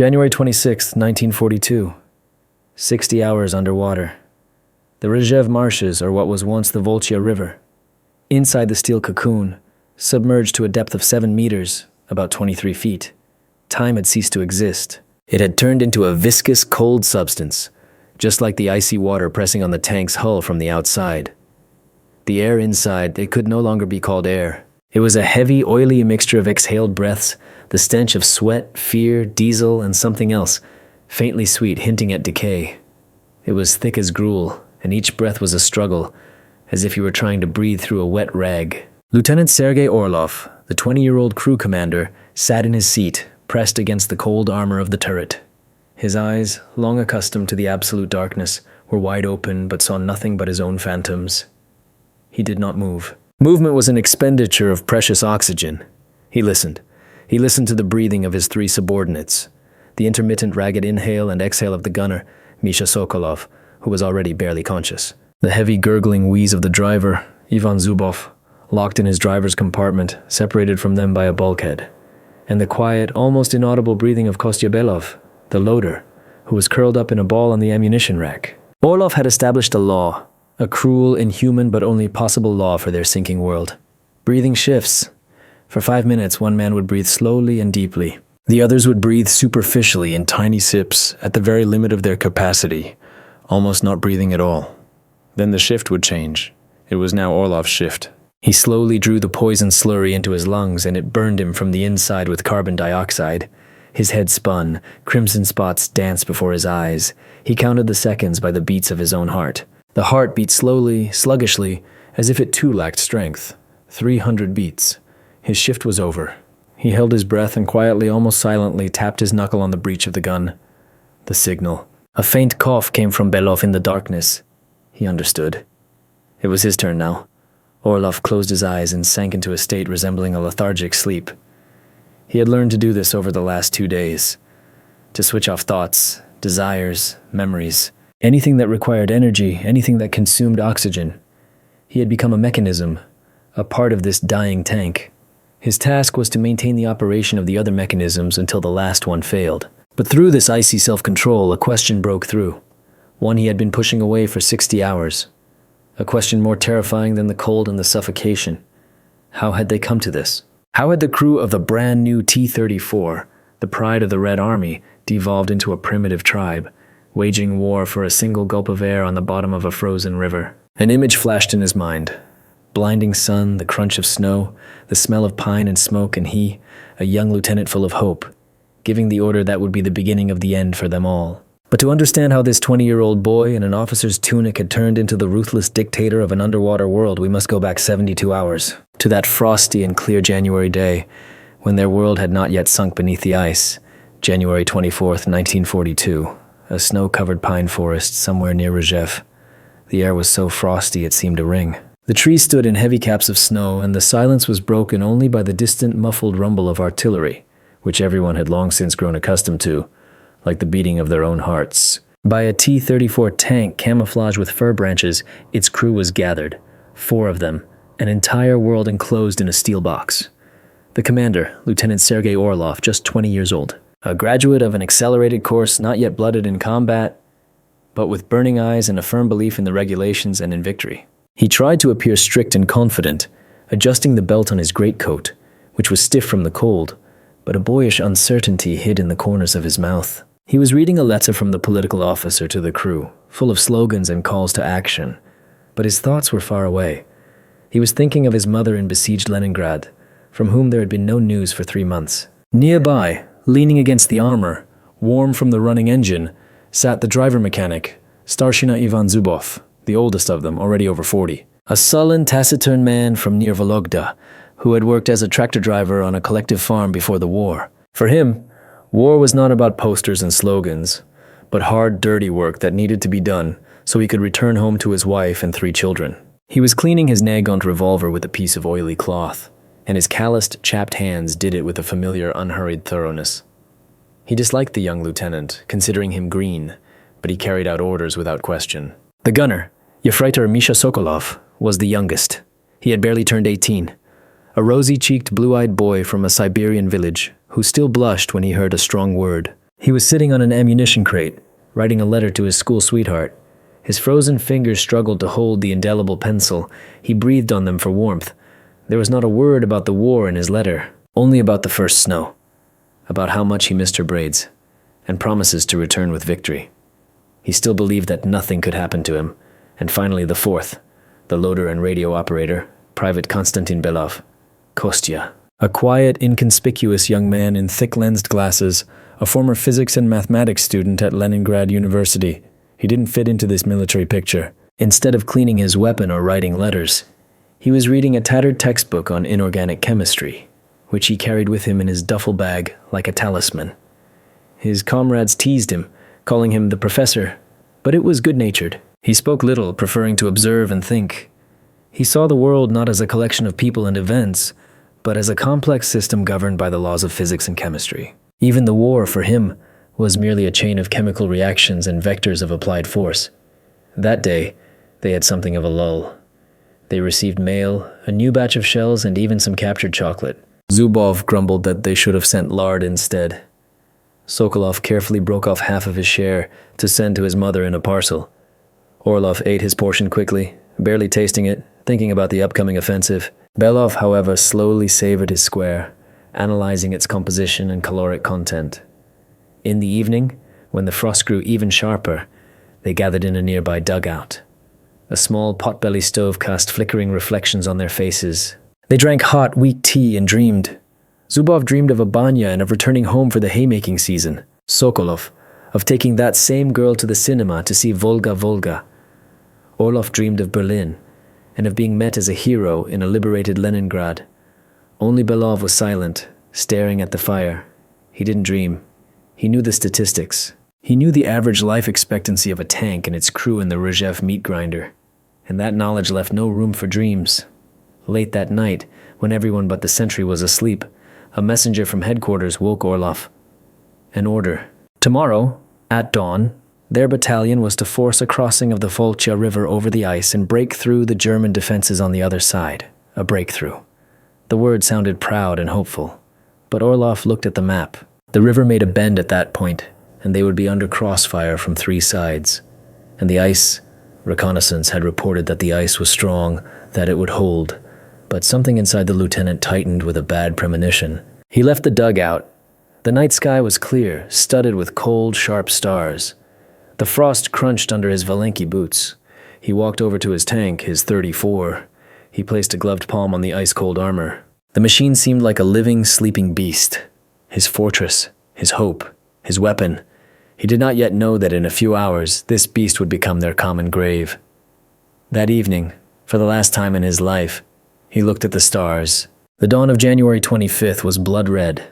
January 26, 1942. 60 hours underwater. The Rzhev marshes are what was once the Volchya River. Inside the steel cocoon, submerged to a depth of 7 meters, about 23 feet, time had ceased to exist. It had turned into a viscous, cold substance, just like the icy water pressing on the tank's hull from the outside. The air inside, it could no longer be called air. It was a heavy, oily mixture of exhaled breaths, the stench of sweat, fear, diesel, and something else, faintly sweet, hinting at decay. It was thick as gruel, and each breath was a struggle, as if you were trying to breathe through a wet rag. Lieutenant Sergei Orlov, the 20-year-old crew commander, sat in his seat, pressed against the cold armor of the turret. His eyes, long accustomed to the absolute darkness, were wide open but saw nothing but his own phantoms. He did not move. Movement was an expenditure of precious oxygen. He listened. He listened to the breathing of his 3 subordinates, the intermittent ragged inhale and exhale of the gunner, Misha Sokolov, who was already barely conscious, the heavy gurgling wheeze of the driver, Ivan Zubov, locked in his driver's compartment, separated from them by a bulkhead, and the quiet, almost inaudible breathing of Kostya Belov, the loader, who was curled up in a ball on the ammunition rack. Orlov had established a law, a cruel, inhuman, but only possible law for their sinking world. Breathing shifts. For 5 minutes, one man would breathe slowly and deeply. The others would breathe superficially in tiny sips, at the very limit of their capacity, almost not breathing at all. Then the shift would change. It was now Orlov's shift. He slowly drew the poison slurry into his lungs, and it burned him from the inside with carbon dioxide. His head spun, crimson spots danced before his eyes. He counted the seconds by the beats of his own heart. The heart beat slowly, sluggishly, as if it too lacked strength. 300 beats. His shift was over. He held his breath and quietly, almost silently, tapped his knuckle on the breech of the gun. The signal. A faint cough came from Belov in the darkness. He understood. It was his turn now. Orlov closed his eyes and sank into a state resembling a lethargic sleep. He had learned to do this over the last 2 days. To switch off thoughts, desires, memories, anything that required energy, anything that consumed oxygen. He had become a mechanism, a part of this dying tank. His task was to maintain the operation of the other mechanisms until the last one failed. But through this icy self-control, a question broke through. One he had been pushing away for 60 hours. A question more terrifying than the cold and the suffocation. How had they come to this? How had the crew of the brand new T-34, the pride of the Red Army, devolved into a primitive tribe, waging war for a single gulp of air on the bottom of a frozen river? An image flashed in his mind. Blinding sun, the crunch of snow, the smell of pine and smoke, and he, a young lieutenant full of hope, giving the order that would be the beginning of the end for them all. But to understand how this 20-year-old boy in an officer's tunic had turned into the ruthless dictator of an underwater world, we must go back 72 hours, to that frosty and clear January day, when their world had not yet sunk beneath the ice, January 24th, 1942, a snow-covered pine forest somewhere near Rzhev. The air was so frosty it seemed to ring. The trees stood in heavy caps of snow, and the silence was broken only by the distant, muffled rumble of artillery, which everyone had long since grown accustomed to, like the beating of their own hearts. By a T-34 tank camouflaged with fir branches, its crew was gathered, 4 of them, an entire world enclosed in a steel box. The commander, Lieutenant Sergei Orlov, just 20 years old, a graduate of an accelerated course not yet blooded in combat, but with burning eyes and a firm belief in the regulations and in victory. He tried to appear strict and confident, adjusting the belt on his greatcoat, which was stiff from the cold, but a boyish uncertainty hid in the corners of his mouth. He was reading a letter from the political officer to the crew, full of slogans and calls to action, but his thoughts were far away. He was thinking of his mother in besieged Leningrad, from whom there had been no news for 3 months. Nearby, leaning against the armor, warm from the running engine, sat the driver mechanic, Starshina Ivan Zubov, the oldest of them, already over 40. A sullen, taciturn man from near Vologda, who had worked as a tractor driver on a collective farm before the war. For him, war was not about posters and slogans, but hard, dirty work that needed to be done so he could return home to his wife and 3 children. He was cleaning his nag-gaunt revolver with a piece of oily cloth, and his calloused, chapped hands did it with a familiar, unhurried thoroughness. He disliked the young lieutenant, considering him green, but he carried out orders without question. The gunner, Yefreitor Misha Sokolov, was the youngest. He had barely turned 18, a rosy-cheeked, blue-eyed boy from a Siberian village who still blushed when he heard a strong word. He was sitting on an ammunition crate, writing a letter to his school sweetheart. His frozen fingers struggled to hold the indelible pencil. He breathed on them for warmth. There was not a word about the war in his letter, only about the first snow, about how much he missed her braids, and promises to return with victory. He still believed that nothing could happen to him. And finally the fourth, the loader and radio operator, Private Konstantin Belov, Kostya. A quiet, inconspicuous young man in thick-lensed glasses, a former physics and mathematics student at Leningrad University. He didn't fit into this military picture. Instead of cleaning his weapon or writing letters, he was reading a tattered textbook on inorganic chemistry, which he carried with him in his duffel bag like a talisman. His comrades teased him, calling him the professor, but it was good-natured. He spoke little, preferring to observe and think. He saw the world not as a collection of people and events, but as a complex system governed by the laws of physics and chemistry. Even the war, for him, was merely a chain of chemical reactions and vectors of applied force. That day, they had something of a lull. They received mail, a new batch of shells, and even some captured chocolate. Zubov grumbled that they should have sent lard instead. Sokolov carefully broke off half of his share to send to his mother in a parcel. Orlov ate his portion quickly, barely tasting it, thinking about the upcoming offensive. Belov, however, slowly savored his square, analyzing its composition and caloric content. In the evening, when the frost grew even sharper, they gathered in a nearby dugout. A small potbelly stove cast flickering reflections on their faces. They drank hot, weak tea and dreamed. Zubov dreamed of a banya and of returning home for the haymaking season. Sokolov, of taking that same girl to the cinema to see Volga Volga. Orlov dreamed of Berlin, and of being met as a hero in a liberated Leningrad. Only Belov was silent, staring at the fire. He didn't dream. He knew the statistics. He knew the average life expectancy of a tank and its crew in the RZHEV meat grinder, and that knowledge left no room for dreams. Late that night, when everyone but the sentry was asleep, a messenger from headquarters woke Orlov. An order. Tomorrow, at dawn, their battalion was to force a crossing of the Volchya River over the ice and break through the German defenses on the other side. A breakthrough. The word sounded proud and hopeful, but Orlov looked at the map. The river made a bend at that point, and they would be under crossfire from three sides. And the ice, reconnaissance had reported that the ice was strong, that it would hold, but something inside the lieutenant tightened with a bad premonition. He left the dugout. The night sky was clear, studded with cold, sharp stars. The frost crunched under his Valenki boots. He walked over to his tank, his 34. He placed a gloved palm on the ice-cold armor. The machine seemed like a living, sleeping beast. His fortress, his hope, his weapon. He did not yet know that in a few hours, this beast would become their common grave. That evening, for the last time in his life, he looked at the stars. The dawn of January 25th was blood-red,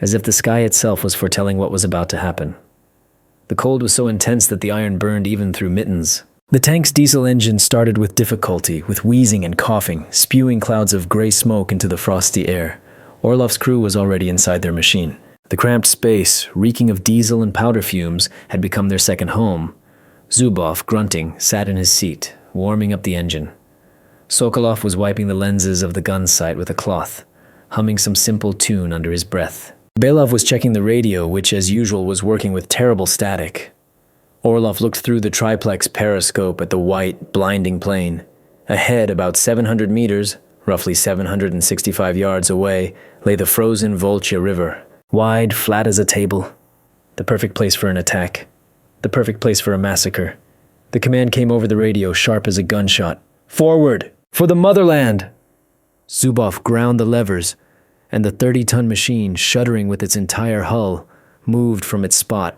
as if the sky itself was foretelling what was about to happen. The cold was so intense that the iron burned even through mittens. The tank's diesel engine started with difficulty, with wheezing and coughing, spewing clouds of gray smoke into the frosty air. Orlov's crew was already inside their machine. The cramped space, reeking of diesel and powder fumes, had become their second home. Zubov, grunting, sat in his seat, warming up the engine. Sokolov was wiping the lenses of the gun sight with a cloth, humming some simple tune under his breath. Belov was checking the radio, which as usual was working with terrible static. Orlov looked through the triplex periscope at the white, blinding plain. Ahead, about 700 meters, roughly 765 yards away, lay the frozen Volchya River, wide, flat as a table. The perfect place for an attack. The perfect place for a massacre. The command came over the radio, sharp as a gunshot. "Forward! For the motherland!" Zubov ground the levers, and the 30-ton machine, shuddering with its entire hull, moved from its spot.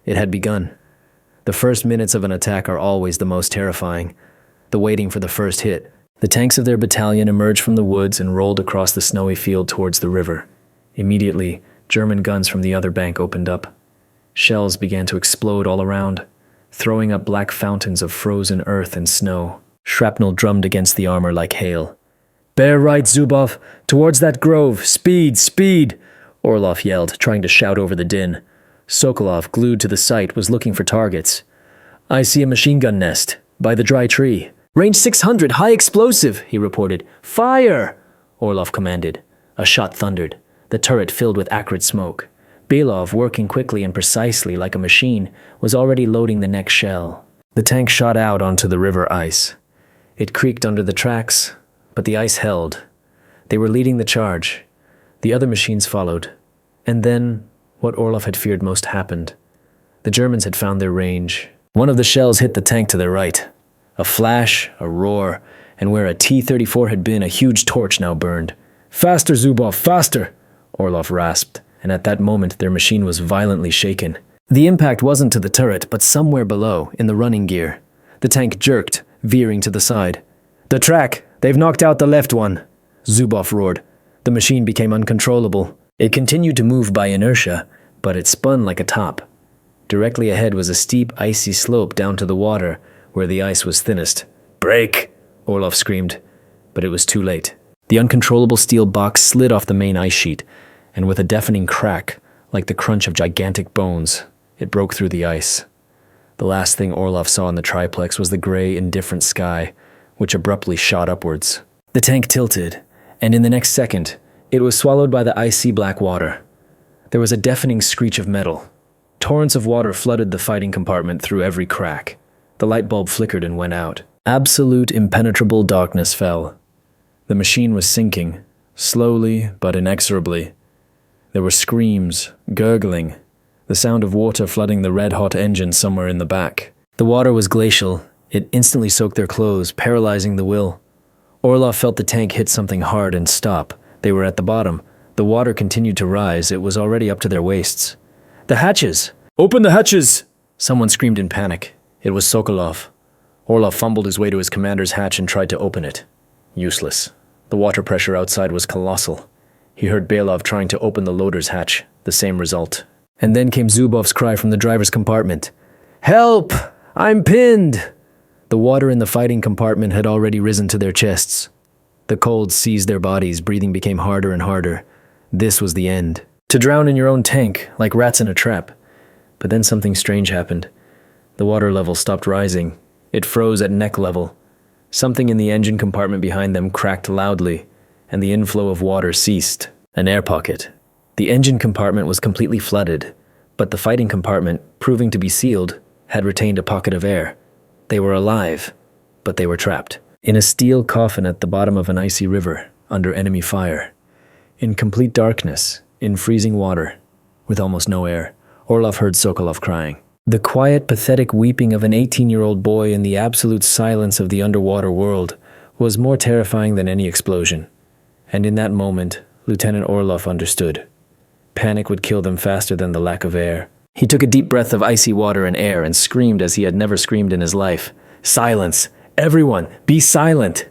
It had begun. The first minutes of an attack are always the most terrifying, the waiting for the first hit. The tanks of their battalion emerged from the woods and rolled across the snowy field towards the river. Immediately, German guns from the other bank opened up. Shells began to explode all around, throwing up black fountains of frozen earth and snow. Shrapnel drummed against the armor like hail. "Bear right, Zubov! Towards that grove! Speed! Speed!" Orlov yelled, trying to shout over the din. Sokolov, glued to the sight, was looking for targets. "I see a machine gun nest, by the dry tree." "Range 600, high explosive," he reported. "Fire!" Orlov commanded. A shot thundered, the turret filled with acrid smoke. Belov, working quickly and precisely like a machine, was already loading the next shell. The tank shot out onto the river ice. It creaked under the tracks, but the ice held. They were leading the charge. The other machines followed. And then, what Orlov had feared most happened. The Germans had found their range. One of the shells hit the tank to their right. A flash, a roar, and where a T-34 had been, a huge torch now burned. "Faster, Zubov, faster!" Orlov rasped, and at that moment their machine was violently shaken. The impact wasn't to the turret, but somewhere below, in the running gear. The tank jerked, veering to the side. "The track! They've knocked out the left one!" Zubov roared. The machine became uncontrollable. It continued to move by inertia, but it spun like a top. Directly ahead was a steep, icy slope down to the water, where the ice was thinnest. "Brake!" Orlov screamed, but it was too late. The uncontrollable steel box slid off the main ice sheet, and with a deafening crack, like the crunch of gigantic bones, it broke through the ice. The last thing Orlov saw in the triplex was the gray, indifferent sky, which abruptly shot upwards. The tank tilted, and in the next second, it was swallowed by the icy black water. There was a deafening screech of metal. Torrents of water flooded the fighting compartment through every crack. The light bulb flickered and went out. Absolute impenetrable darkness fell. The machine was sinking, slowly but inexorably. There were screams, gurgling, the sound of water flooding the red-hot engine somewhere in the back. The water was glacial. It instantly soaked their clothes, paralyzing the will. Orlov felt the tank hit something hard and stop. They were at the bottom. The water continued to rise. It was already up to their waists. "The hatches! Open the hatches!" Someone screamed in panic. It was Sokolov. Orlov fumbled his way to his commander's hatch and tried to open it. Useless. The water pressure outside was colossal. He heard Belov trying to open the loader's hatch. The same result. And then came Zubov's cry from the driver's compartment. "Help! I'm pinned!" The water in the fighting compartment had already risen to their chests. The cold seized their bodies, breathing became harder and harder. This was the end. To drown in your own tank, like rats in a trap. But then something strange happened. The water level stopped rising. It froze at neck level. Something in the engine compartment behind them cracked loudly, and the inflow of water ceased. An air pocket. The engine compartment was completely flooded, but the fighting compartment, proving to be sealed, had retained a pocket of air. They were alive, but they were trapped. In a steel coffin at the bottom of an icy river, under enemy fire. In complete darkness, in freezing water, with almost no air, Orlov heard Sokolov crying. The quiet, pathetic weeping of an 18-year-old boy in the absolute silence of the underwater world was more terrifying than any explosion. And in that moment, Lieutenant Orlov understood. Panic would kill them faster than the lack of air. He took a deep breath of icy water and air and screamed as he had never screamed in his life. "Silence! Everyone, be silent!"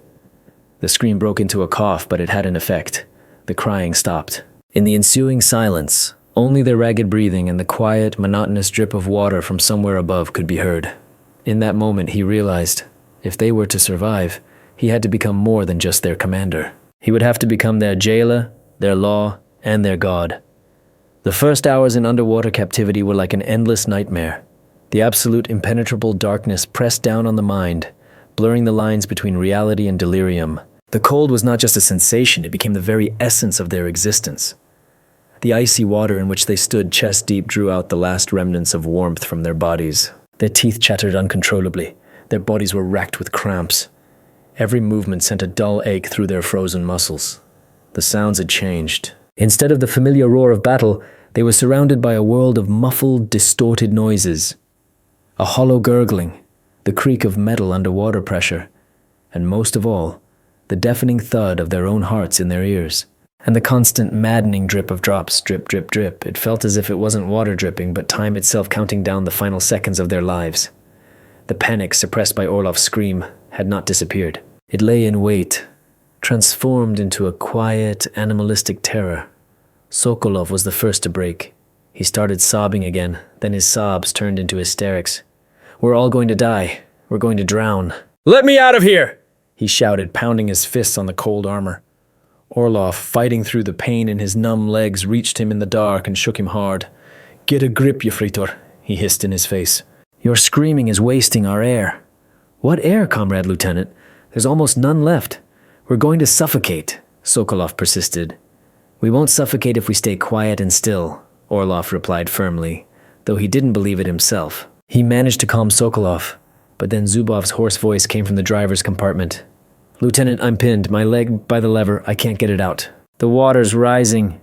The scream broke into a cough, but it had an effect. The crying stopped. In the ensuing silence, only their ragged breathing and the quiet, monotonous drip of water from somewhere above could be heard. In that moment, he realized, if they were to survive, he had to become more than just their commander. He would have to become their jailer, their law, and their god. The first hours in underwater captivity were like an endless nightmare. The absolute impenetrable darkness pressed down on the mind, blurring the lines between reality and delirium. The cold was not just a sensation, it became the very essence of their existence. The icy water in which they stood chest deep drew out the last remnants of warmth from their bodies. Their teeth chattered uncontrollably. Their bodies were racked with cramps. Every movement sent a dull ache through their frozen muscles. The sounds had changed. Instead of the familiar roar of battle, they were surrounded by a world of muffled, distorted noises. A hollow gurgling, the creak of metal under water pressure, and most of all, the deafening thud of their own hearts in their ears. And the constant maddening drip of drops, drip, drip, drip. It felt as if it wasn't water dripping, but time itself counting down the final seconds of their lives. The panic, suppressed by Orlov's scream, had not disappeared. It lay in wait, transformed into a quiet, animalistic terror. Sokolov was the first to break. He started sobbing again, then his sobs turned into hysterics. "We're all going to die. We're going to drown." "Let me out of here!" he shouted, pounding his fists on the cold armor. Orlov, fighting through the pain in his numb legs, reached him in the dark and shook him hard. "Get a grip, Yefritor," he hissed in his face. "Your screaming is wasting our air." "What air, Comrade Lieutenant? There's almost none left. We're going to suffocate," Sokolov persisted. "We won't suffocate if we stay quiet and still," Orlov replied firmly, though he didn't believe it himself. He managed to calm Sokolov, but then Zubov's hoarse voice came from the driver's compartment. "Lieutenant, I'm pinned. My leg by the lever. I can't get it out. The water's rising."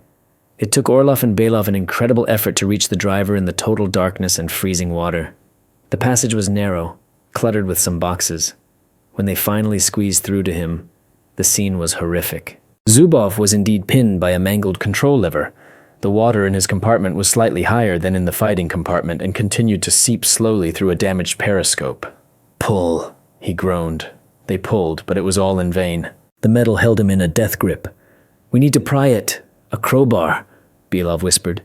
It took Orlov and Belov an incredible effort to reach the driver in the total darkness and freezing water. The passage was narrow, cluttered with some boxes. When they finally squeezed through to him, the scene was horrific. Zubov was indeed pinned by a mangled control lever. The water in his compartment was slightly higher than in the fighting compartment and continued to seep slowly through a damaged periscope. "Pull," he groaned. They pulled, but it was all in vain. The metal held him in a death grip. "We need to pry it. A crowbar," Belov whispered.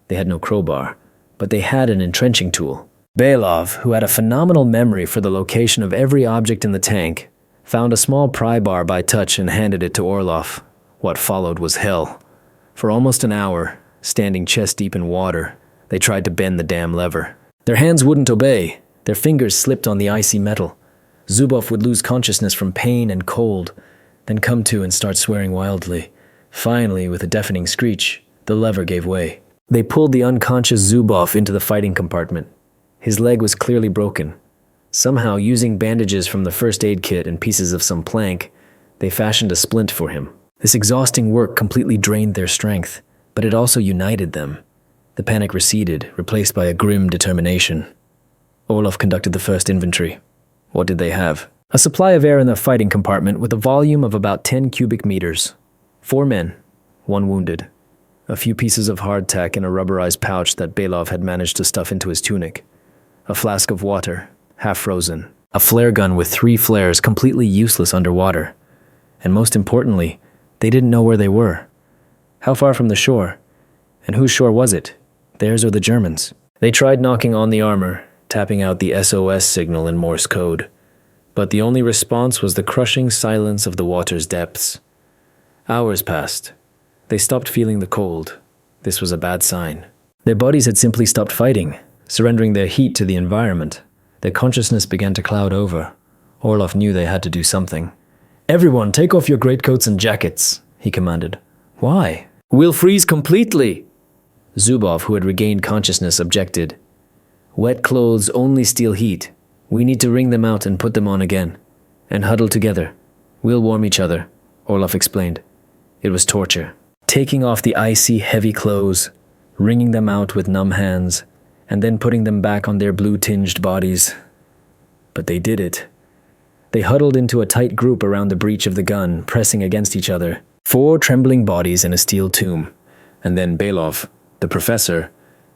They had no crowbar, but they had an entrenching tool. Belov, who had a phenomenal memory for the location of every object in the tank, found a small pry bar by touch and handed it to Orlov. What followed was hell. For almost an hour, standing chest-deep in water, they tried to bend the damn lever. Their hands wouldn't obey. Their fingers slipped on the icy metal. Zubov would lose consciousness from pain and cold, then come to and start swearing wildly. Finally, with a deafening screech, the lever gave way. They pulled the unconscious Zubov into the fighting compartment. His leg was clearly broken. Somehow, using bandages from the first aid kit and pieces of some plank, they fashioned a splint for him. This exhausting work completely drained their strength, but it also united them. The panic receded, replaced by a grim determination. Orlov conducted the first inventory. What did they have? A supply of air in the fighting compartment with a volume of about 10 cubic meters. 4 men, 1 wounded. A few pieces of hardtack in a rubberized pouch that Belov had managed to stuff into his tunic. A flask of water, half frozen. A flare gun with 3 flares completely useless underwater. And most importantly, they didn't know where they were. How far from the shore? And whose shore was it? Theirs or the Germans? They tried knocking on the armor, tapping out the SOS signal in Morse code. But the only response was the crushing silence of the water's depths. Hours passed. They stopped feeling the cold. This was a bad sign. Their bodies had simply stopped fighting, surrendering their heat to the environment. Their consciousness began to cloud over. Orlov knew they had to do something. "Everyone, take off your greatcoats and jackets," he commanded. "Why?" "We'll freeze completely." Zubov, who had regained consciousness, objected. "Wet clothes only steal heat. We need to wring them out and put them on again. And huddle together. We'll warm each other," Orlov explained. It was torture. Taking off the icy, heavy clothes, wringing them out with numb hands, and then putting them back on their blue-tinged bodies. But they did it. They huddled into a tight group around the breech of the gun, pressing against each other. 4 trembling bodies in a steel tomb. And then Belov, the professor,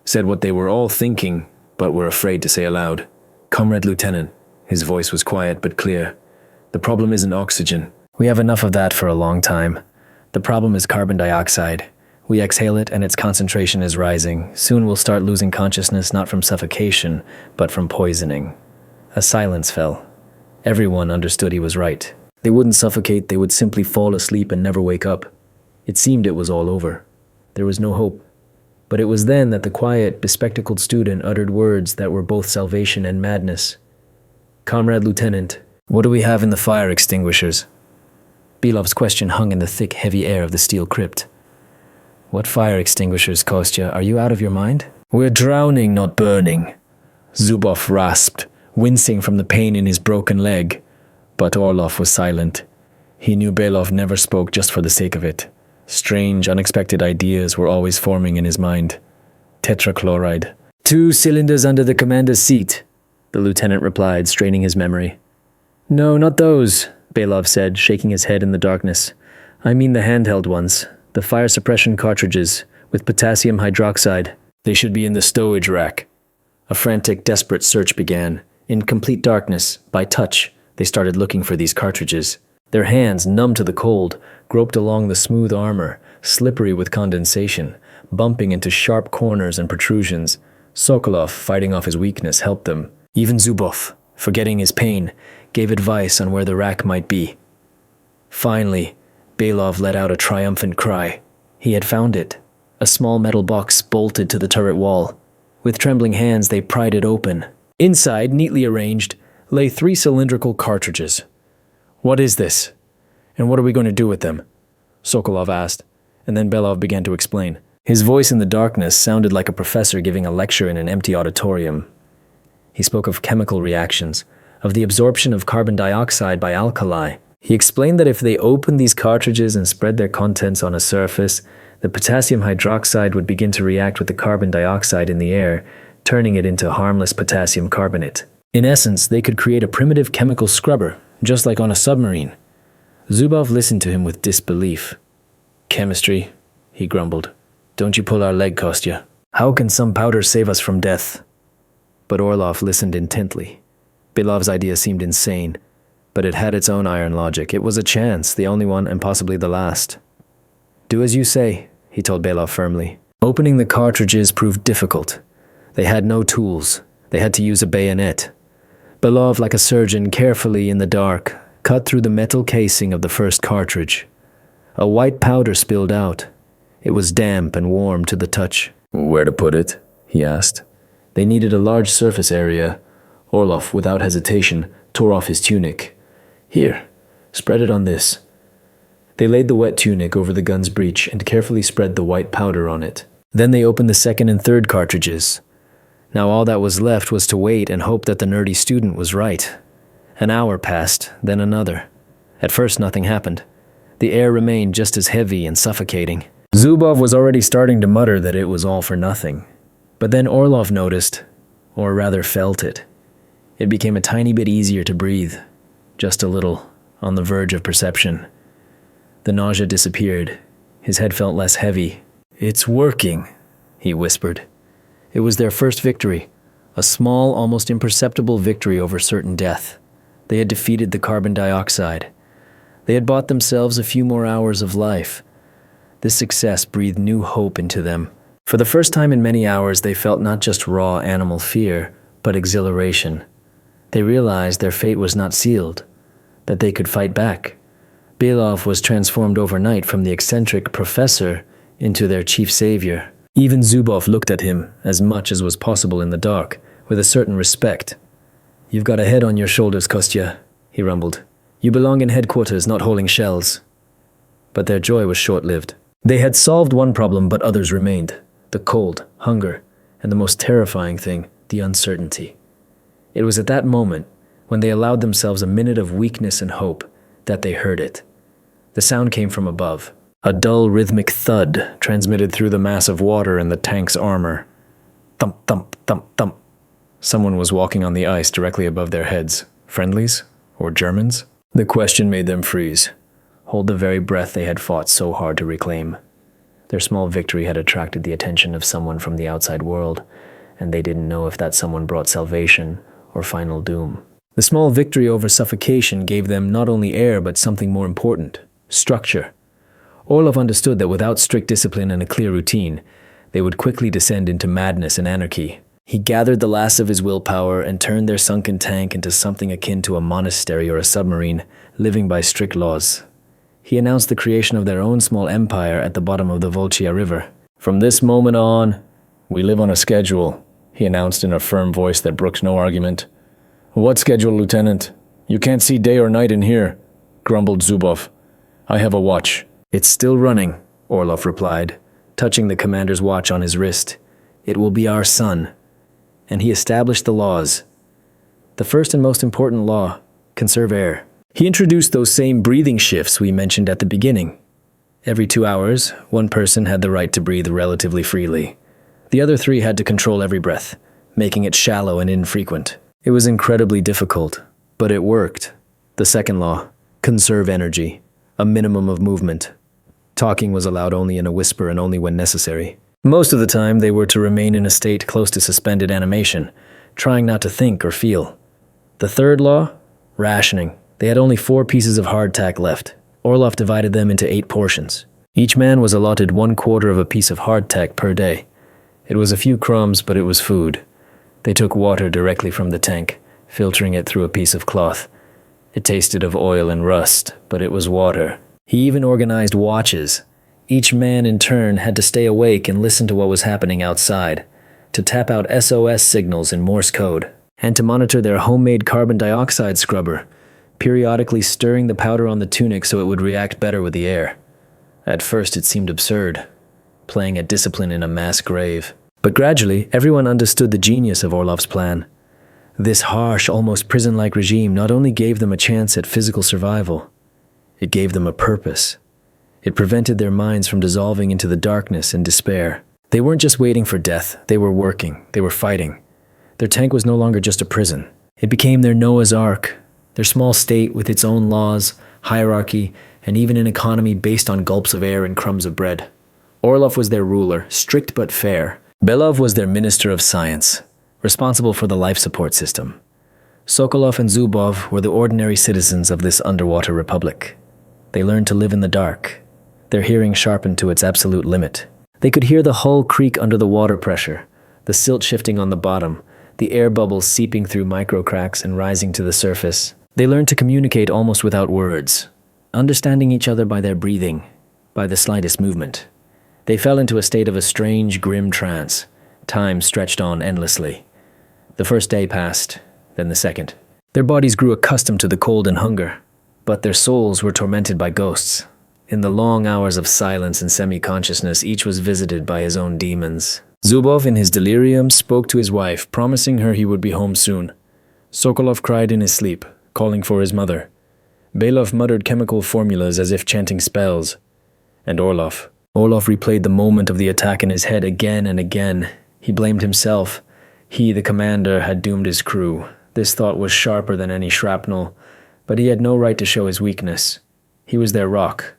said what they were all thinking, but were afraid to say aloud. "Comrade Lieutenant," his voice was quiet but clear, "the problem isn't oxygen. We have enough of that for a long time. The problem is carbon dioxide. We exhale it and its concentration is rising. Soon we'll start losing consciousness not from suffocation, but from poisoning." A silence fell. Everyone understood he was right. They wouldn't suffocate, they would simply fall asleep and never wake up. It seemed it was all over. There was no hope. But it was then that the quiet, bespectacled student uttered words that were both salvation and madness. "Comrade Lieutenant, what do we have in the fire extinguishers?" Belov's question hung in the thick, heavy air of the steel crypt. "What fire extinguishers, Kostya? Are you out of your mind?" "We're drowning, not burning," Zubov rasped, wincing from the pain in his broken leg. But Orlov was silent. He knew Belov never spoke just for the sake of it. Strange, unexpected ideas were always forming in his mind. Tetrachloride. "2 cylinders under the commander's seat," the lieutenant replied, straining his memory. "No, not those," Belov said, shaking his head in the darkness. "I mean the handheld ones, the fire suppression cartridges, with potassium hydroxide. They should be in the stowage rack." A frantic, desperate search began. In complete darkness, by touch, they started looking for these cartridges. Their hands, numb to the cold, groped along the smooth armor, slippery with condensation, bumping into sharp corners and protrusions. Sokolov, fighting off his weakness, helped them. Even Zubov, forgetting his pain, gave advice on where the rack might be. Finally, Belov let out a triumphant cry. He had found it. A small metal box bolted to the turret wall. With trembling hands, they pried it open. Inside, neatly arranged, lay 3 cylindrical cartridges. "What is this? And what are we going to do with them?" Sokolov asked, and then Belov began to explain. His voice in the darkness sounded like a professor giving a lecture in an empty auditorium. He spoke of chemical reactions, of the absorption of carbon dioxide by alkali. He explained that if they opened these cartridges and spread their contents on a surface, the potassium hydroxide would begin to react with the carbon dioxide in the air, turning it into harmless potassium carbonate. In essence, they could create a primitive chemical scrubber, just like on a submarine. Zubov listened to him with disbelief. "Chemistry," he grumbled. "Don't you pull our leg, Kostya? How can some powder save us from death?" But Orlov listened intently. Belov's idea seemed insane, but it had its own iron logic. It was a chance, the only one and possibly the last. "Do as you say," he told Belov firmly. Opening the cartridges proved difficult. They had no tools. They had to use a bayonet. Belov, like a surgeon, carefully in the dark, cut through the metal casing of the first cartridge. A white powder spilled out. It was damp and warm to the touch. "Where to put it?" he asked. They needed a large surface area. Orlov, without hesitation, tore off his tunic. "Here, spread it on this." They laid the wet tunic over the gun's breech and carefully spread the white powder on it. Then they opened the second and third cartridges. Now all that was left was to wait and hope that the nerdy student was right. An hour passed, then another. At first nothing happened. The air remained just as heavy and suffocating. Zubov was already starting to mutter that it was all for nothing. But then Orlov noticed, or rather felt it. It became a tiny bit easier to breathe. Just a little, on the verge of perception. The nausea disappeared. His head felt less heavy. "It's working," he whispered. It was their first victory. A small, almost imperceptible victory over certain death. They had defeated the carbon dioxide. They had bought themselves a few more hours of life. This success breathed new hope into them. For the first time in many hours, they felt not just raw animal fear, but exhilaration. They realized their fate was not sealed, that they could fight back. Belov was transformed overnight from the eccentric professor into their chief savior. Even Zubov looked at him, as much as was possible in the dark, with a certain respect. "You've got a head on your shoulders, Kostya," he rumbled. "You belong in headquarters, not hauling shells." But their joy was short-lived. They had solved one problem, but others remained. The cold, hunger, and the most terrifying thing, the uncertainty. It was at that moment, when they allowed themselves a minute of weakness and hope, that they heard it. The sound came from above. A dull, rhythmic thud transmitted through the mass of water in the tank's armor. Thump, thump, thump, thump. Someone was walking on the ice directly above their heads. Friendlies? Or Germans? The question made them freeze. Hold the very breath they had fought so hard to reclaim. Their small victory had attracted the attention of someone from the outside world, and they didn't know if that someone brought salvation or final doom. The small victory over suffocation gave them not only air but something more important, structure. Orlov understood that without strict discipline and a clear routine, they would quickly descend into madness and anarchy. He gathered the last of his willpower and turned their sunken tank into something akin to a monastery or a submarine, living by strict laws. He announced the creation of their own small empire at the bottom of the Volchya River. "From this moment on, we live on a schedule," he announced in a firm voice that brooked no argument. "What schedule, Lieutenant? You can't see day or night in here," grumbled Zubov. "I have a watch." "It's still running," Orlov replied, touching the commander's watch on his wrist. "It will be our sun." And he established the laws. The first and most important law, conserve air. He introduced those same breathing shifts we mentioned at the beginning. Every 2 hours, one person had the right to breathe relatively freely. The other 3 had to control every breath, making it shallow and infrequent. It was incredibly difficult, but it worked. The second law, conserve energy, a minimum of movement. Talking was allowed only in a whisper and only when necessary. Most of the time, they were to remain in a state close to suspended animation, trying not to think or feel. The third law, rationing. They had only 4 pieces of hardtack left. Orlov divided them into 8 portions. Each man was allotted 1/4 of a piece of hardtack per day. It was a few crumbs, but it was food. They took water directly from the tank, filtering it through a piece of cloth. It tasted of oil and rust, but it was water. He even organized watches. Each man in turn had to stay awake and listen to what was happening outside, to tap out SOS signals in Morse code, and to monitor their homemade carbon dioxide scrubber, periodically stirring the powder on the tunic so it would react better with the air. At first it seemed absurd. playing at discipline in a mass grave. But gradually, everyone understood the genius of Orlov's plan. This harsh, almost prison-like regime not only gave them a chance at physical survival, it gave them a purpose. It prevented their minds from dissolving into the darkness and despair. They weren't just waiting for death, they were working, they were fighting. Their tank was no longer just a prison. It became their Noah's Ark, their small state with its own laws, hierarchy, and even an economy based on gulps of air and crumbs of bread. Orlov was their ruler, strict but fair. Belov was their minister of science, responsible for the life support system. Sokolov and Zubov were the ordinary citizens of this underwater republic. They learned to live in the dark, their hearing sharpened to its absolute limit. They could hear the hull creak under the water pressure, the silt shifting on the bottom, the air bubbles seeping through micro cracks and rising to the surface. They learned to communicate almost without words, understanding each other by their breathing, by the slightest movement. They fell into a state of a strange, grim trance. Time stretched on endlessly. The first day passed, then the second. Their bodies grew accustomed to the cold and hunger, but their souls were tormented by ghosts. In the long hours of silence and semi-consciousness, each was visited by his own demons. Zubov, in his delirium, spoke to his wife, promising her he would be home soon. Sokolov cried in his sleep, calling for his mother. Belov muttered chemical formulas as if chanting spells. And Orlov replayed the moment of the attack in his head again and again. He blamed himself. He, the commander, had doomed his crew. This thought was sharper than any shrapnel, but he had no right to show his weakness. He was their rock,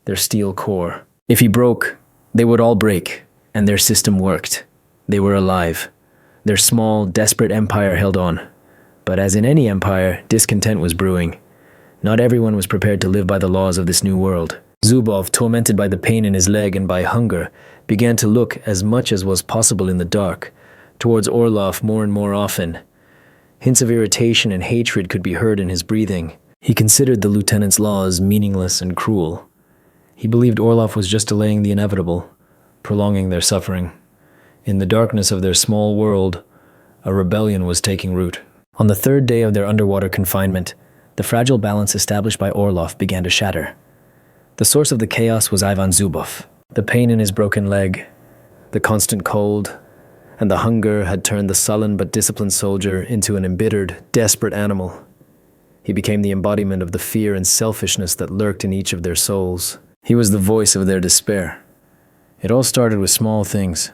their steel core. If he broke, they would all break, and their system worked. They were alive. Their small, desperate empire held on. But as in any empire, discontent was brewing. Not everyone was prepared to live by the laws of this new world. Zubov, tormented by the pain in his leg and by hunger, began to look, as much as was possible in the dark, towards Orlov more and more often. Hints of irritation and hatred could be heard in his breathing. He considered the lieutenant's laws meaningless and cruel. He believed Orlov was just delaying the inevitable, prolonging their suffering. In the darkness of their small world, a rebellion was taking root. On the third day of their underwater confinement, the fragile balance established by Orlov began to shatter. The source of the chaos was Ivan Zubov. The pain in his broken leg, the constant cold, and the hunger had turned the sullen but disciplined soldier into an embittered, desperate animal. He became the embodiment of the fear and selfishness that lurked in each of their souls. He was the voice of their despair. It all started with small things.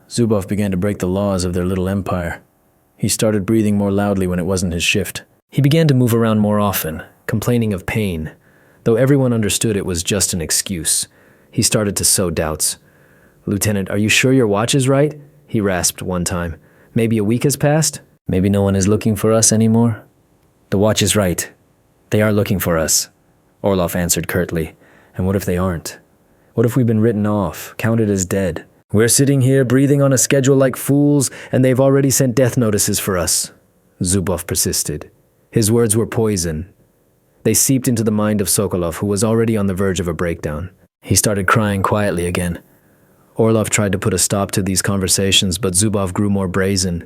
Zubov began to break the laws of their little empire. He started breathing more loudly when it wasn't his shift. He began to move around more often, complaining of pain. Though everyone understood it was just an excuse, he started to sow doubts. "Lieutenant, are you sure your watch is right?" he rasped one time. "Maybe a week has passed? Maybe no one is looking for us anymore?" "The watch is right. They are looking for us," Orlov answered curtly. "And what if they aren't? What if we've been written off, counted as dead? We're sitting here breathing on a schedule like fools, and they've already sent death notices for us," Zubov persisted. His words were poison. They seeped into the mind of Sokolov, who was already on the verge of a breakdown. He started crying quietly again. Orlov tried to put a stop to these conversations, but Zubov grew more brazen.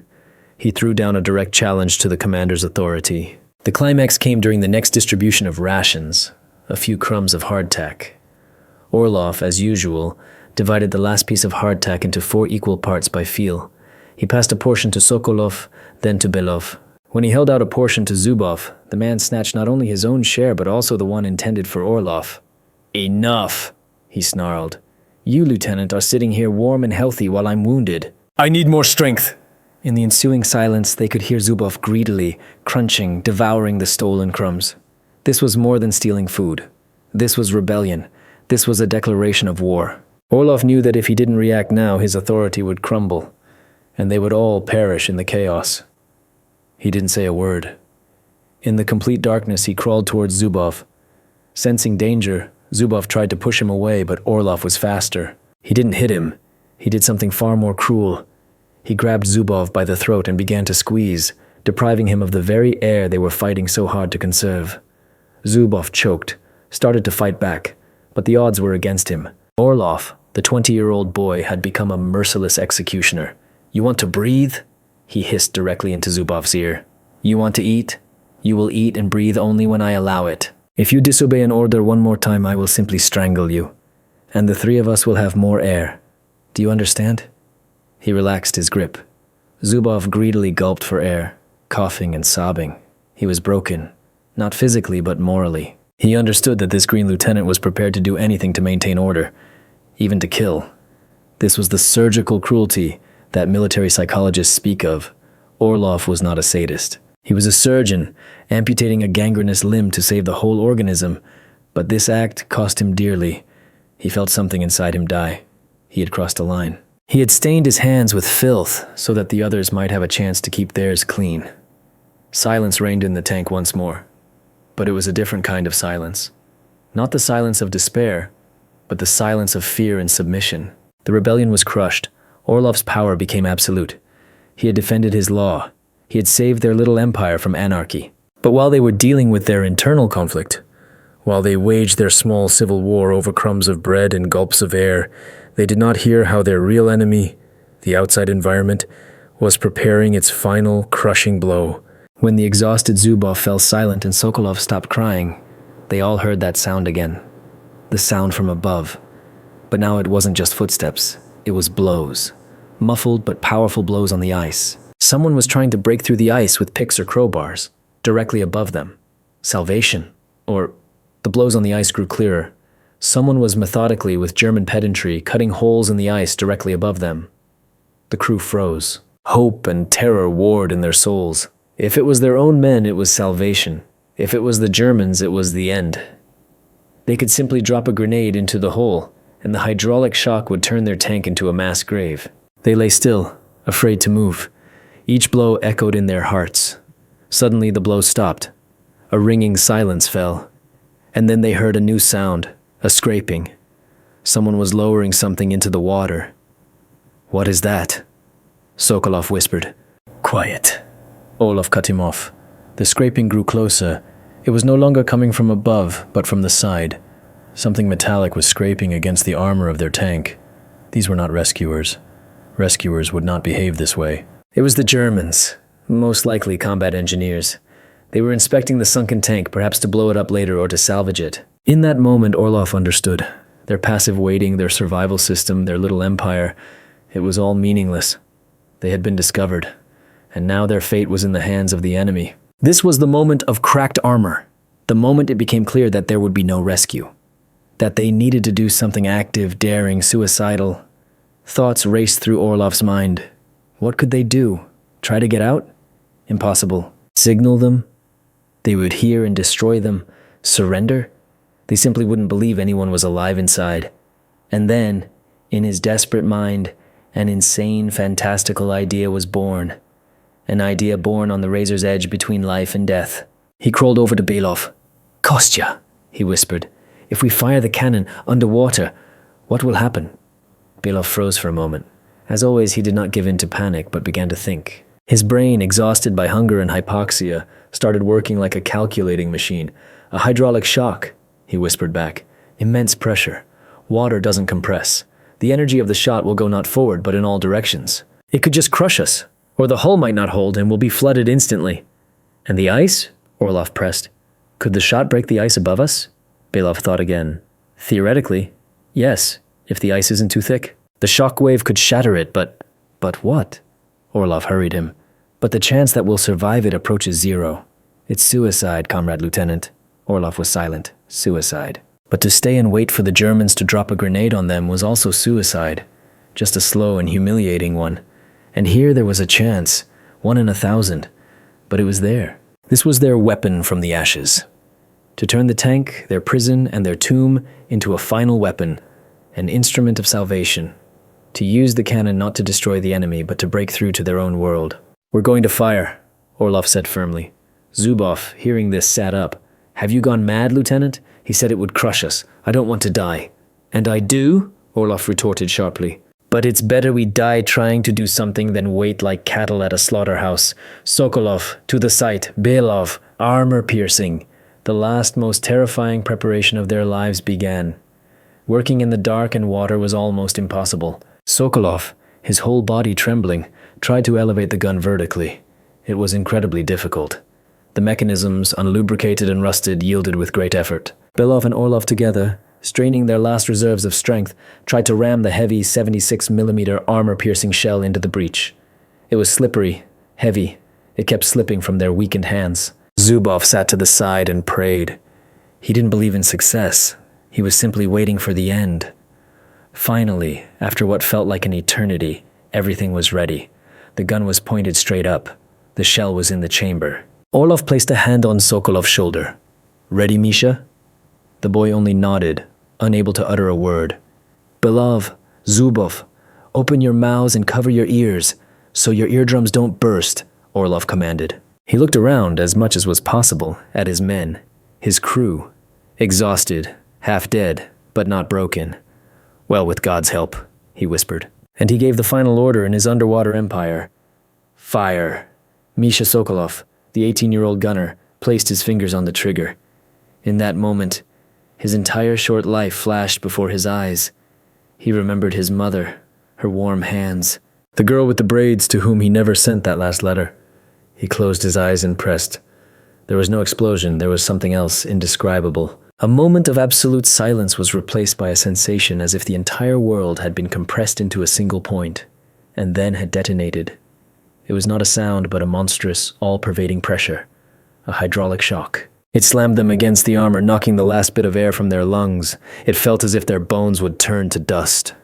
He threw down a direct challenge to the commander's authority. The climax came during the next distribution of rations, a few crumbs of hardtack. Orlov, as usual, divided the last piece of hardtack into 4 equal parts by feel. He passed a portion to Sokolov, then to Belov. When he held out a portion to Zubov, the man snatched not only his own share but also the one intended for Orlov. "Enough," he snarled. "You, Lieutenant, are sitting here warm and healthy while I'm wounded." "I need more strength." In the ensuing silence, they could hear Zubov greedily, crunching, devouring the stolen crumbs. This was more than stealing food. This was rebellion. This was a declaration of war. Orlov knew that if he didn't react now, his authority would crumble, and they would all perish in the chaos. He didn't say a word. In the complete darkness, he crawled towards Zubov. Sensing danger, Zubov tried to push him away, but Orlov was faster. He didn't hit him. He did something far more cruel. He grabbed Zubov by the throat and began to squeeze, depriving him of the very air they were fighting so hard to conserve. Zubov choked, started to fight back, but the odds were against him. Orlov, the 20-year-old boy, had become a merciless executioner. "You want to breathe?" he hissed directly into Zubov's ear. "You want to eat? You will eat and breathe only when I allow it. If you disobey an order one more time, I will simply strangle you. And the 3 of us will have more air. Do you understand? He relaxed his grip. Zubov greedily gulped for air, coughing and sobbing. He was broken, not physically but morally. He understood that this Green Lieutenant was prepared to do anything to maintain order, even to kill. This was the surgical cruelty that military psychologists speak of. Orlov was not a sadist. He was a surgeon, amputating a gangrenous limb to save the whole organism, but this act cost him dearly. He felt something inside him die. He had crossed a line. He had stained his hands with filth so that the others might have a chance to keep theirs clean. Silence reigned in the tank once more, but it was a different kind of silence. Not the silence of despair, but the silence of fear and submission. The rebellion was crushed. Orlov's power became absolute. He had defended his law. He had saved their little empire from anarchy. But while they were dealing with their internal conflict, while they waged their small civil war over crumbs of bread and gulps of air, they did not hear how their real enemy, the outside environment, was preparing its final crushing blow. When the exhausted Zubov fell silent and Sokolov stopped crying, they all heard that sound again. The sound from above. But now it wasn't just footsteps. It was blows. Muffled but powerful blows on the ice. Someone was trying to break through the ice with picks or crowbars, directly above them. Salvation. Or the blows on the ice grew clearer. Someone was methodically, with German pedantry, cutting holes in the ice directly above them. The crew froze. Hope and terror warred in their souls. If it was their own men, it was salvation. If it was the Germans, it was the end. They could simply drop a grenade into the hole, and the hydraulic shock would turn their tank into a mass grave. They lay still, afraid to move. Each blow echoed in their hearts. Suddenly the blow stopped. A ringing silence fell. And then they heard a new sound, a scraping. Someone was lowering something into the water. "What is that?" Sokolov whispered. "Quiet." Orlov cut him off. The scraping grew closer. It was no longer coming from above, but from the side. Something metallic was scraping against the armor of their tank. These were not rescuers. Rescuers would not behave this way. It was the Germans, most likely combat engineers. They were inspecting the sunken tank, perhaps to blow it up later or to salvage it. In that moment, Orlov understood. Their passive waiting, their survival system, their little empire, it was all meaningless. They had been discovered, and now their fate was in the hands of the enemy. This was the moment of cracked armor, the moment it became clear that there would be no rescue, that they needed to do something active, daring, suicidal. Thoughts raced through Orlov's mind. What could they do? Try to get out? Impossible. Signal them? They would hear and destroy them. Surrender? They simply wouldn't believe anyone was alive inside. And then, in his desperate mind, an insane, fantastical idea was born. An idea born on the razor's edge between life and death. He crawled over to Belov. "Kostya," he whispered, "if we fire the cannon underwater, what will happen?" Belov froze for a moment. As always, he did not give in to panic, but began to think. His brain, exhausted by hunger and hypoxia, started working like a calculating machine. "A hydraulic shock," he whispered back. "Immense pressure. Water doesn't compress. The energy of the shot will go not forward, but in all directions. It could just crush us, or the hull might not hold and we'll be flooded instantly." "And the ice?" Orlov pressed. "Could the shot break the ice above us?" Belov thought again. "Theoretically, yes, if the ice isn't too thick. The shock wave could shatter it, but what?" Orlov hurried him. "But the chance that we'll survive it approaches zero. It's suicide, Comrade Lieutenant." Orlov was silent. Suicide. But to stay and wait for the Germans to drop a grenade on them was also suicide. Just a slow and humiliating one. And here there was a chance, 1 in 1,000. But it was there. This was their weapon from the ashes. To turn the tank, their prison, and their tomb into a final weapon, an instrument of salvation. To use the cannon not to destroy the enemy, but to break through to their own world. "We're going to fire," Orlov said firmly. Zubov, hearing this, sat up. "Have you gone mad, Lieutenant? He said it would crush us. I don't want to die." "And I do?" Orlov retorted sharply. "But it's better we die trying to do something than wait like cattle at a slaughterhouse. Sokolov, to the site. Belov, armor-piercing." The last, most terrifying preparation of their lives began. Working in the dark and water was almost impossible. Sokolov, his whole body trembling, tried to elevate the gun vertically. It was incredibly difficult. The mechanisms, unlubricated and rusted, yielded with great effort. Belov and Orlov together, straining their last reserves of strength, tried to ram the heavy 76mm armor-piercing shell into the breach. It was slippery, heavy. It kept slipping from their weakened hands. Zubov sat to the side and prayed. He didn't believe in success. He was simply waiting for the end. Finally, after what felt like an eternity, everything was ready. The gun was pointed straight up. The shell was in the chamber. Orlov placed a hand on Sokolov's shoulder. "Ready, Misha?" The boy only nodded, unable to utter a word. "Belov, Zubov, open your mouths and cover your ears, so your eardrums don't burst," Orlov commanded. He looked around, as much as was possible, at his men, his crew, exhausted, half dead, but not broken. "Well, with God's help," he whispered. And he gave the final order in his underwater empire. "Fire." Misha Sokolov, the 18-year-old gunner, placed his fingers on the trigger. In that moment, his entire short life flashed before his eyes. He remembered his mother, her warm hands, the girl with the braids to whom he never sent that last letter. He closed his eyes and pressed. There was no explosion, there was something else indescribable. A moment of absolute silence was replaced by a sensation as if the entire world had been compressed into a single point, and then had detonated. It was not a sound, but a monstrous, all-pervading pressure, a hydraulic shock. It slammed them against the armor, knocking the last bit of air from their lungs. It felt as if their bones would turn to dust.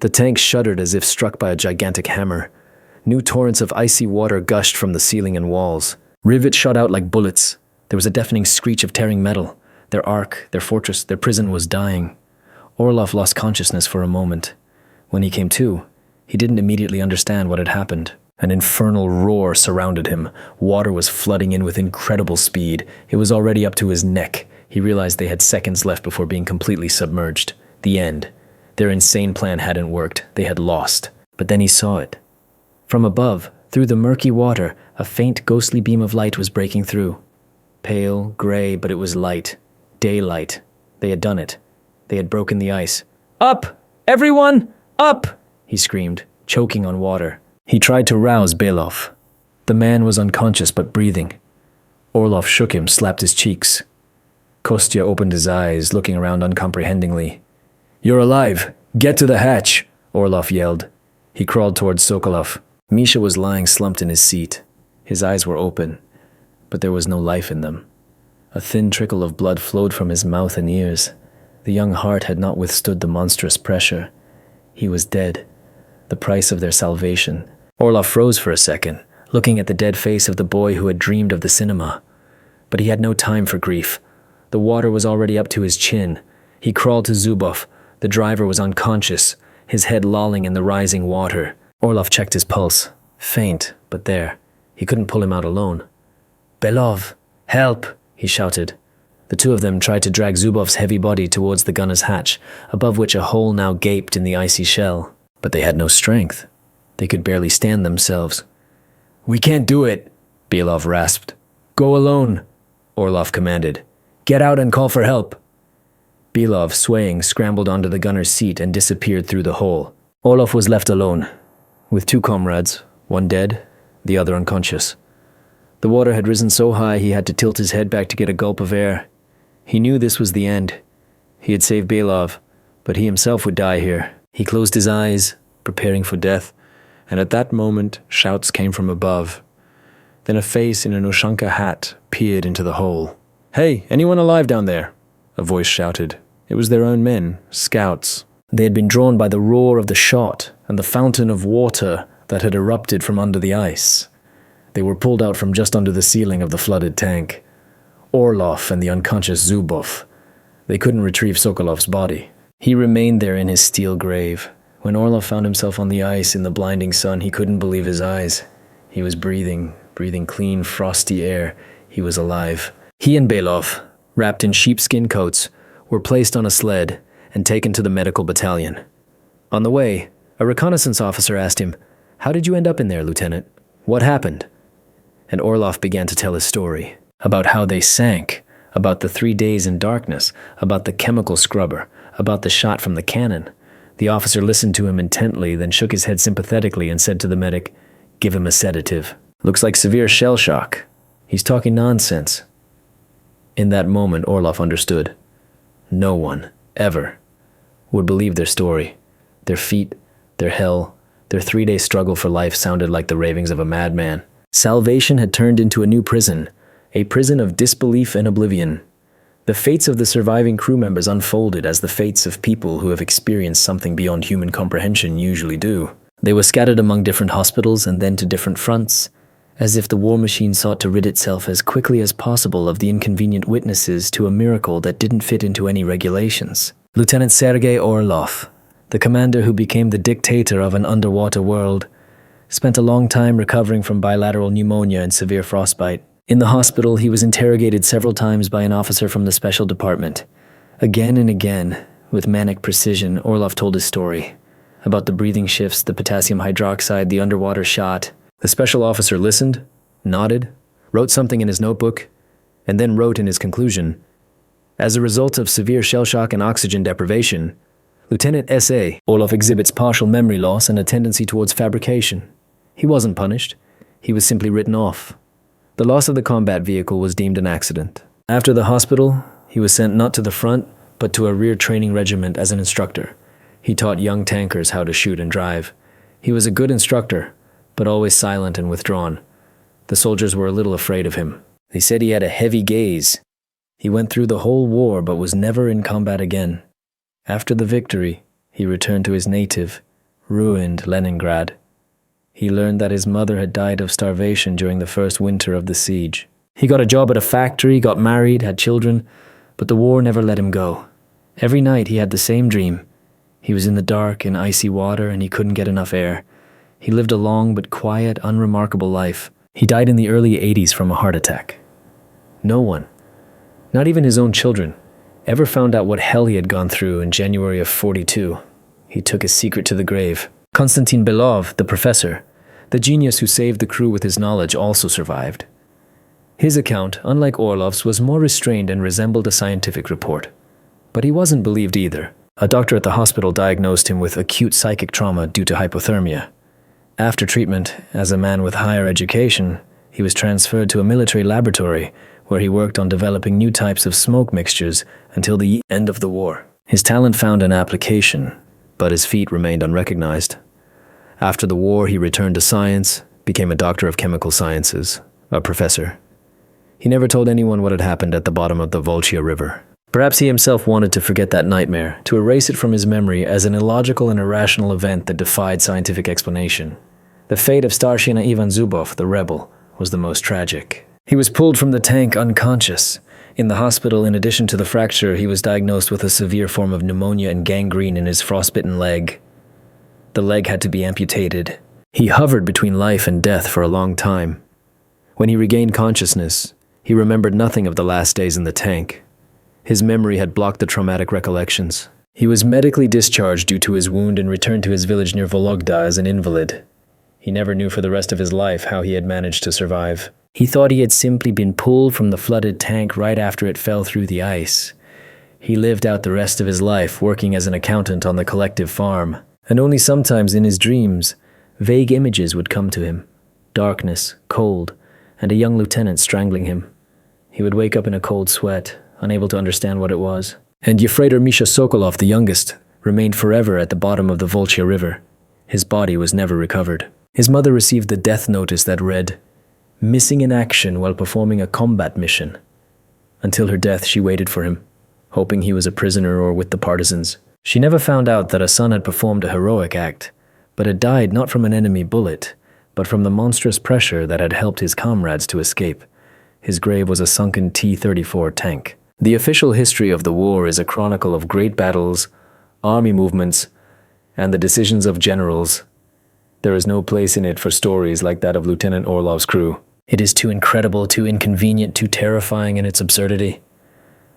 The tank shuddered as if struck by a gigantic hammer. New torrents of icy water gushed from the ceiling and walls. Rivets shot out like bullets. There was a deafening screech of tearing metal. Their ark, their fortress, their prison was dying. Orlov lost consciousness for a moment. When he came to, he didn't immediately understand what had happened. An infernal roar surrounded him. Water was flooding in with incredible speed. It was already up to his neck. He realized they had seconds left before being completely submerged. The end. Their insane plan hadn't worked. They had lost. But then he saw it. From above, through the murky water, a faint, ghostly beam of light was breaking through. Pale, gray, but it was light. Daylight. They had done it. They had broken the ice. "Up! Everyone! Up!" he screamed, choking on water. He tried to rouse Belov. The man was unconscious but breathing. Orlov shook him, slapped his cheeks. Kostya opened his eyes, looking around uncomprehendingly. "You're alive! Get to the hatch!" Orlov yelled. He crawled towards Sokolov. Misha was lying slumped in his seat. His eyes were open, but there was no life in them. A thin trickle of blood flowed from his mouth and ears. The young heart had not withstood the monstrous pressure. He was dead. The price of their salvation. Orlov froze for a second, looking at the dead face of the boy who had dreamed of the cinema. But he had no time for grief. The water was already up to his chin. He crawled to Zubov. The driver was unconscious, his head lolling in the rising water. Orlov checked his pulse. Faint, but there. He couldn't pull him out alone. "Belov, help!" he shouted. The two of them tried to drag Zubov's heavy body towards the gunner's hatch, above which a hole now gaped in the icy shell. But they had no strength. They could barely stand themselves. "We can't do it," Belov rasped. "Go alone," Orlov commanded. "Get out and call for help." Belov, swaying, scrambled onto the gunner's seat and disappeared through the hole. Orlov was left alone, with two comrades, one dead, the other unconscious. The water had risen so high he had to tilt his head back to get a gulp of air. He knew this was the end. He had saved Belov, but he himself would die here. He closed his eyes, preparing for death, and at that moment shouts came from above. Then a face in an Ushanka hat peered into the hole. "Hey, anyone alive down there?" a voice shouted. It was their own men, scouts. They had been drawn by the roar of the shot and the fountain of water that had erupted from under the ice. They were pulled out from just under the ceiling of the flooded tank. Orlov and the unconscious Zubov. They couldn't retrieve Sokolov's body. He remained there in his steel grave. When Orlov found himself on the ice in the blinding sun, he couldn't believe his eyes. He was breathing clean, frosty air. He was alive. He and Belov, wrapped in sheepskin coats, were placed on a sled and taken to the medical battalion. On the way, a reconnaissance officer asked him, "How did you end up in there, Lieutenant? What happened?" And Orlov began to tell his story, about how they sank, about the 3 days in darkness, about the chemical scrubber, about the shot from the cannon. The officer listened to him intently, then shook his head sympathetically and said to the medic, "Give him a sedative. Looks like severe shell shock. He's talking nonsense." In that moment, Orlov understood. No one ever, would believe their story. Their feat, their hell, their 3-day struggle for life sounded like the ravings of a madman. Salvation had turned into a new prison, a prison of disbelief and oblivion. The fates of the surviving crew members unfolded as the fates of people who have experienced something beyond human comprehension usually do. They were scattered among different hospitals and then to different fronts, as if the war machine sought to rid itself as quickly as possible of the inconvenient witnesses to a miracle that didn't fit into any regulations. Lieutenant Sergei Orlov, the commander who became the dictator of an underwater world, spent a long time recovering from bilateral pneumonia and severe frostbite. In the hospital, he was interrogated several times by an officer from the special department. Again and again, with manic precision, Orlov told his story about the breathing shifts, the potassium hydroxide, the underwater shot. The special officer listened, nodded, wrote something in his notebook, and then wrote in his conclusion, "As a result of severe shell shock and oxygen deprivation, Lieutenant S.A. Orlov exhibits partial memory loss and a tendency towards fabrication. He wasn't punished. He was simply written off. The loss of the combat vehicle was deemed an accident." After the hospital, he was sent not to the front, but to a rear training regiment as an instructor. He taught young tankers how to shoot and drive. He was a good instructor, but always silent and withdrawn. The soldiers were a little afraid of him. They said he had a heavy gaze. He went through the whole war but was never in combat again. After the victory, he returned to his native, ruined Leningrad. He learned that his mother had died of starvation during the first winter of the siege. He got a job at a factory, got married, had children, but the war never let him go. Every night he had the same dream. He was in the dark, in icy water, and he couldn't get enough air. He lived a long but quiet, unremarkable life. He died in the early 80s from a heart attack. No one, not even his own children, ever found out what hell he had gone through in January of 42. He took his secret to the grave. Konstantin Belov, the professor, the genius who saved the crew with his knowledge, also survived. His account, unlike Orlov's, was more restrained and resembled a scientific report. But he wasn't believed either. A doctor at the hospital diagnosed him with acute psychic trauma due to hypothermia. After treatment, as a man with higher education, he was transferred to a military laboratory where he worked on developing new types of smoke mixtures until the end of the war. His talent found an application, but his feat remained unrecognized. After the war, he returned to science, became a doctor of chemical sciences, a professor. He never told anyone what had happened at the bottom of the Volchya River. Perhaps he himself wanted to forget that nightmare, to erase it from his memory as an illogical and irrational event that defied scientific explanation. The fate of Starshina Ivan Zubov, the rebel, was the most tragic. He was pulled from the tank unconscious. In the hospital, in addition to the fracture, he was diagnosed with a severe form of pneumonia and gangrene in his frostbitten leg. The leg had to be amputated. He hovered between life and death for a long time. When he regained consciousness, he remembered nothing of the last days in the tank. His memory had blocked the traumatic recollections. He was medically discharged due to his wound and returned to his village near Vologda as an invalid. He never knew for the rest of his life how he had managed to survive. He thought he had simply been pulled from the flooded tank right after it fell through the ice. He lived out the rest of his life working as an accountant on the collective farm, and only sometimes in his dreams, vague images would come to him. Darkness, cold, and a young lieutenant strangling him. He would wake up in a cold sweat, unable to understand what it was. And Yefreitor Misha Sokolov, the youngest, remained forever at the bottom of the Volchya River. His body was never recovered. His mother received the death notice that read, "Missing in action while performing a combat mission." Until her death, she waited for him, hoping he was a prisoner or with the partisans. She never found out that a son had performed a heroic act, but had died not from an enemy bullet, but from the monstrous pressure that had helped his comrades to escape. His grave was a sunken T-34 tank. The official history of the war is a chronicle of great battles, army movements, and the decisions of generals. There is no place in it for stories like that of Lieutenant Orlov's crew. It is too incredible, too inconvenient, too terrifying in its absurdity.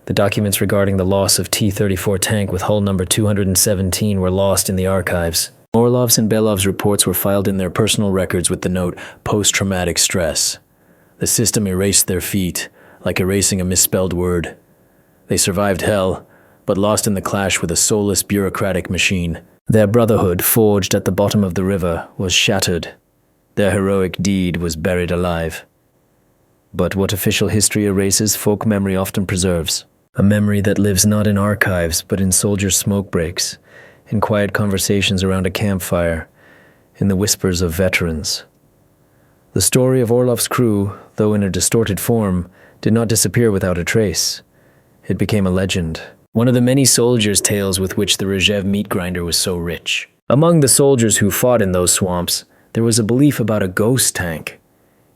The documents regarding the loss of T-34 tank with hull number 217 were lost in the archives. Orlov's and Belov's reports were filed in their personal records with the note, "Post-traumatic stress." The system erased their feat, like erasing a misspelled word. They survived hell, but lost in the clash with a soulless bureaucratic machine. Their brotherhood, forged at the bottom of the river, was shattered. Their heroic deed was buried alive. But what official history erases, folk memory often preserves. A memory that lives not in archives, but in soldiers' smoke breaks, in quiet conversations around a campfire, in the whispers of veterans. The story of Orlov's crew, though in a distorted form, did not disappear without a trace. It became a legend, one of the many soldiers' tales with which the Rzhev meat grinder was so rich. Among the soldiers who fought in those swamps, there was a belief about a ghost tank.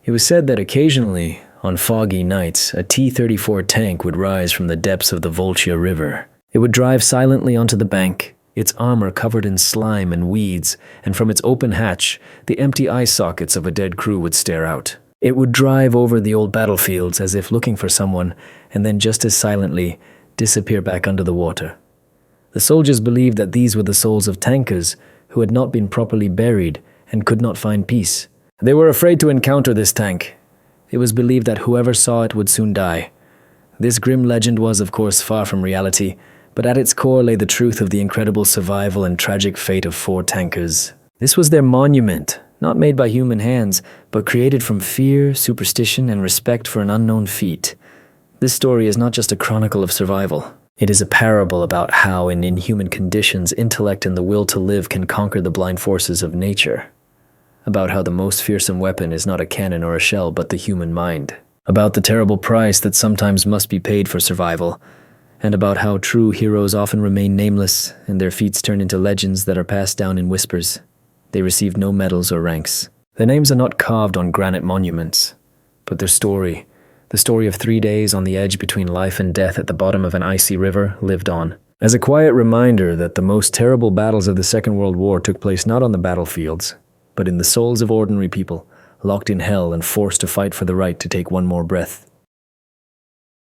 It was said that occasionally, on foggy nights, a T-34 tank would rise from the depths of the Volchya River. It would drive silently onto the bank, its armor covered in slime and weeds, and from its open hatch, the empty eye sockets of a dead crew would stare out. It would drive over the old battlefields as if looking for someone, and then just as silently disappear back under the water. The soldiers believed that these were the souls of tankers who had not been properly buried and could not find peace. They were afraid to encounter this tank. It was believed that whoever saw it would soon die. This grim legend was, of course, far from reality, but at its core lay the truth of the incredible survival and tragic fate of 4 tankers. This was their monument, not made by human hands, but created from fear, superstition, and respect for an unknown feat. This story is not just a chronicle of survival. It is a parable about how, in inhuman conditions, intellect and the will to live can conquer the blind forces of nature. About how the most fearsome weapon is not a cannon or a shell, but the human mind. About the terrible price that sometimes must be paid for survival. And about how true heroes often remain nameless, and their feats turn into legends that are passed down in whispers. They receive no medals or ranks. Their names are not carved on granite monuments, but their story, the story of 3 days on the edge between life and death at the bottom of an icy river, lived on. As a quiet reminder that the most terrible battles of the Second World War took place not on the battlefields, but in the souls of ordinary people, locked in hell and forced to fight for the right to take one more breath.